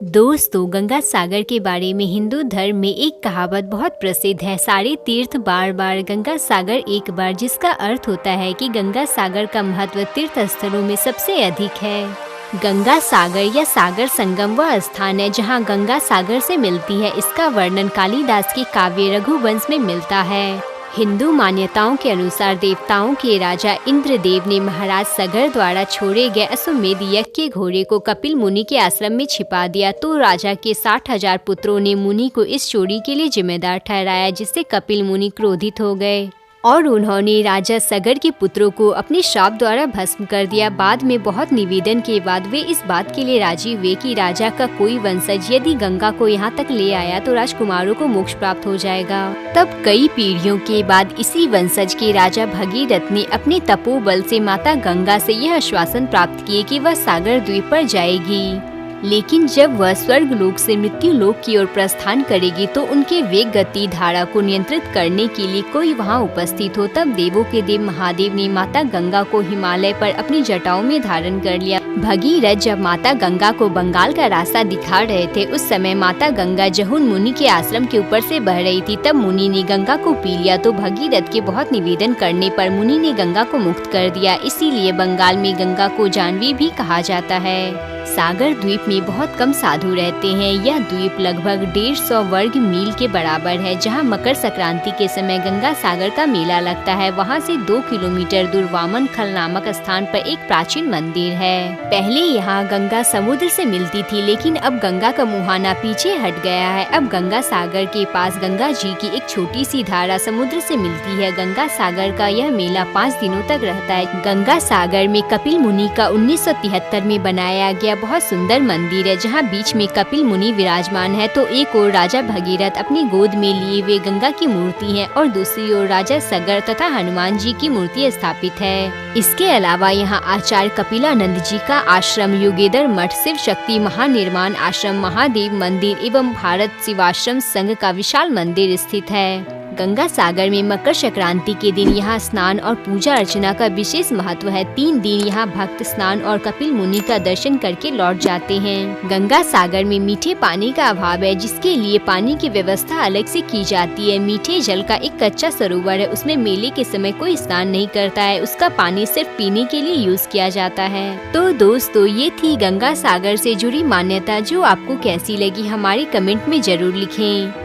दोस्तों, गंगा सागर के बारे में हिंदू धर्म में एक कहावत बहुत प्रसिद्ध है, सारे तीर्थ बार बार गंगा सागर एक बार, जिसका अर्थ होता है कि गंगा सागर का महत्व तीर्थ स्थलों में सबसे अधिक है। गंगा सागर या सागर संगम वह स्थान है जहां गंगा सागर से मिलती है। इसका वर्णन कालिदास के काव्य रघुवंश में मिलता है। हिंदू मान्यताओं के अनुसार देवताओं के राजा इंद्रदेव ने महाराज सगर द्वारा छोड़े गए अश्वमेध यज्ञ के घोड़े को कपिल मुनि के आश्रम में छिपा दिया, तो राजा के 60,000 पुत्रों ने मुनि को इस चोरी के लिए जिम्मेदार ठहराया, जिससे कपिल मुनि क्रोधित हो गए और उन्होंने राजा सगर के पुत्रों को अपने श्राप द्वारा भस्म कर दिया। बाद में बहुत निवेदन के बाद वे इस बात के लिए राजी हुए कि राजा का कोई वंशज यदि गंगा को यहाँ तक ले आया तो राजकुमारों को मोक्ष प्राप्त हो जाएगा। तब कई पीढ़ियों के बाद इसी वंशज के राजा भगीरथ ने अपने तपोबल से माता गंगा से यह आश्वासन प्राप्त किए कि वह सागर द्वीप पर जाएगी, लेकिन जब वह स्वर्ग लोक से मृत्यु लोक की ओर प्रस्थान करेगी तो उनके वेग गति धारा को नियंत्रित करने के लिए कोई वहां उपस्थित हो। तब देवों के देव महादेव ने माता गंगा को हिमालय पर अपनी जटाओं में धारण कर लिया। भगीरथ जब माता गंगा को बंगाल का रास्ता दिखा रहे थे, उस समय माता गंगा जहुन मुनि के आश्रम के ऊपर से बह रही थी। तब मुनि ने गंगा को पी लिया, तो भगीरथ के बहुत निवेदन करने पर मुनि ने गंगा को मुक्त कर दिया। इसीलिए बंगाल में गंगा को जानवी भी कहा जाता है। सागर द्वीप में बहुत कम साधु रहते हैं। यह द्वीप लगभग 150 वर्ग मील के बराबर है, जहां मकर संक्रांति के समय गंगा सागर का मेला लगता है। वहां से 2 किलोमीटर दूर वामन खल नामक स्थान पर एक प्राचीन मंदिर है। पहले यहाँ गंगा समुद्र से मिलती थी, लेकिन अब गंगा का मुहाना पीछे हट गया है। अब गंगा सागर के पास गंगा जी की एक छोटी सी धारा समुद्र से मिलती है। गंगा सागर का यह मेला 5 दिनों तक रहता है। गंगा सागर में कपिल मुनि का 1973 में बनाया गया बहुत सुंदर मंदिर है, जहाँ बीच में कपिल मुनि विराजमान है, तो एक ओर राजा भगीरथ अपनी गोद में लिए हुए गंगा की मूर्ति है और दूसरी ओर राजा सगर तथा हनुमान जी की मूर्ति स्थापित है। इसके अलावा यहाँ आचार्य कपिलानंद जी का आश्रम, योगेंद्र मठ, शिव शक्ति महानिर्माण आश्रम, महादेव मंदिर एवं भारत शिवाश्रम संघ का विशाल मंदिर स्थित है। गंगा सागर में मकर संक्रांति के दिन यहाँ स्नान और पूजा अर्चना का विशेष महत्व है। 3 दिन यहाँ भक्त स्नान और कपिल मुनि का दर्शन करके लौट जाते हैं। गंगा सागर में मीठे पानी का अभाव है, जिसके लिए पानी की व्यवस्था अलग से की जाती है। मीठे जल का एक कच्चा सरोवर है, उसमें मेले के समय कोई स्नान नहीं करता है। उसका पानी सिर्फ पीने के लिए यूज किया जाता है। तो दोस्तों, ये थी गंगा सागर से जुड़ी मान्यता। जो आपको कैसी लगी हमारे कमेंट में जरूर लिखें।